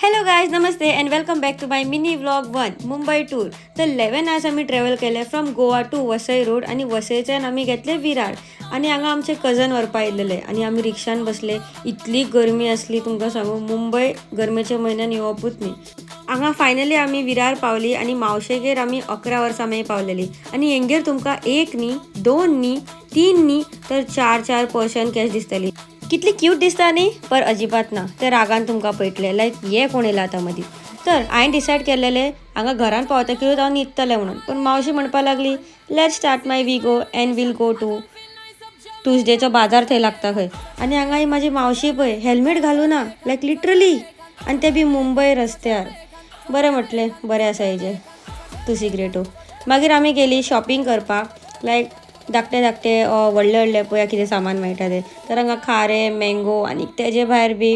Hello guys, नमस्ते and welcome back to my mini vlog 1 Mumbai tour. तर 11 hours आम्ही travel केले from Goa to Vasai road आणि वसईच्यान आम्ही घेतले विरार आणि हांगा आमचे कजन व्हरपा आयिल्ले आणि आम्ही रिक्षान बसले. इतली गरमी असली तुमकां सांगू, मुंबई गरमेच्या म्हयन्यान येवपूच न्ही. हांगा फायनली आम्ही विरार पावली आणि मावशेगेर आम्ही 11 वर्सां मागीर पावलेली आणि हेंगेर तुमकां 1 न्ही 2 न्ही 3 न्ही तर 4 पर्सन कॅश दिसतली. कितली क्यूट दिसता न्ही, पर अजिबात ना. ते रागान तुमकां पळयतले लायक हे कोण येयला आतां मदीं. तर हांवें डिसायड केल्लेले हांगा घरान पावतकीर हांव न्हिदतलें म्हणून, पण मावशी म्हणपा लागली let's start my we go and we'll go to ट्यूजडेचो बाजार थंय लागता खंय. आनी हांगा ही म्हाजी मावशी पळय हेल्मेट घालूं ना लायक लिटरली, आनी ते बी मुंबय रस्त्यार. बरें म्हटलें, बरें आसा हेजें तुसी ग्रेटो. मागीर आमी गेली शॉपिंग करपाक लायक धाकटे धाकटे व्हडले व्हडले पळय कितें सामान मेळटा तें. तर हांगा खारे मँगो आनी तेजे भायर बी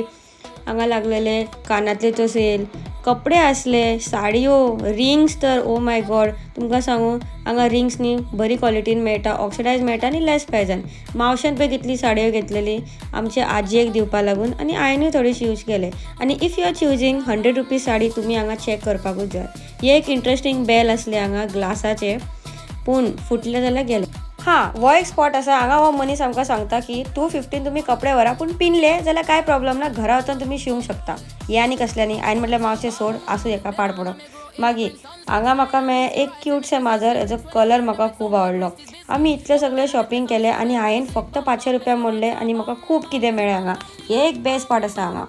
हांगा लागलेले कानातलेचो सेल, कपडे आसले, साडयो, रिंग्स. तर ओ माय गॉड, तुमकां सांगू हांगा रिंग्स न्ही बरी क्वॉलिटीन मेळटा, ऑक्सिडायज मेळटा आनी लेस प्रायजान. मावशेन पळय कितली साडयो घेतलेली आमचे आजयेक दिवपा लागून आनी हांवेंय थोडीशी यूज केले. आनी if you are choosing 100 rupees sari तुमी हांगा चॅक करपाकूच जाय. हे एक इंट्रस्टींग बेल आसले हांगा ग्लासाचे, पूण फुटले जाल्यार गेले. हो एक स्पॉट आसा हांगा. हो मनीस आमकां सांगता की 250 तुमी कपडे व्हरा, पूण पिनले जाल्यार काय प्रॉब्लेम ना, घरा वचून तुमी शिवंक शकता. हे आनी कसल्यांनी. हांवें म्हटलें मावशे सोड, आसूं हेका पाड पडो. मागीर हांगा म्हाका मेळ्ळें एक क्यूटशें माजर, हेजो कलर म्हाका खूब आवडलो. आमी इतले सगळे शॉपिंग केलें आनी हांवें फक्त 500 रुपया मोडले आनी म्हाका खूब कितें मेळ्ळें हांगा. हे एक बेस्ट स्पॉट आसा हांगा.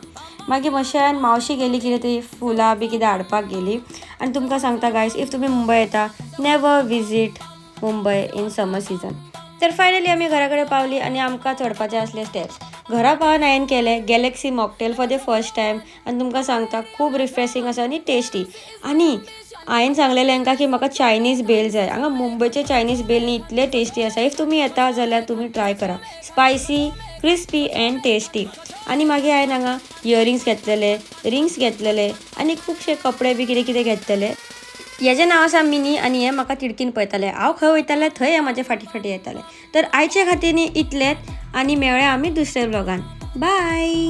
मागीर मातशें मावशी गेली कितें तरी फुलां बी कितें हाडपाक गेली. आनी तुमकां सांगता गायज, इफ तुमी मुंबय येता never visit Mumbai in summer season. तर फायनली आमी घरा कडेन पावली आनी आमकां चडपाचें आसले स्टेप्स. घरा पावन हांवें केलें Galaxy mocktail for the first time आनी तुमकां सांगता खूब रिफ्रेशींग आसा आनी टेस्टी. आनी हांवें सांगलेलें हांकां की म्हाका चायनीज बेल जाय. हांगा मुंबयचे चायनीज बेल न्ही इतले टेस्टी आसा. इफ तुमी येता जाल्यार तुमी ट्राय करा. Spicy, crispy and tasty. आनी मागीर हांवें हांगा इयरिंग्स घेतलेले, रिंग्स घेतलेले आनी खुबशे कपडे बी कितें कितें घेतलेले. हेजें नांव आसा मिनी आनी हें म्हाका तिडकीन पळयतालें. हांव खंय वयतालें थंय हें म्हाजे फाटी फाटी येतालें. तर आयचे खातीर न्ही इतलेंच आनी मेळ्या आमी दुसऱ्या व्लॉगान. बाय.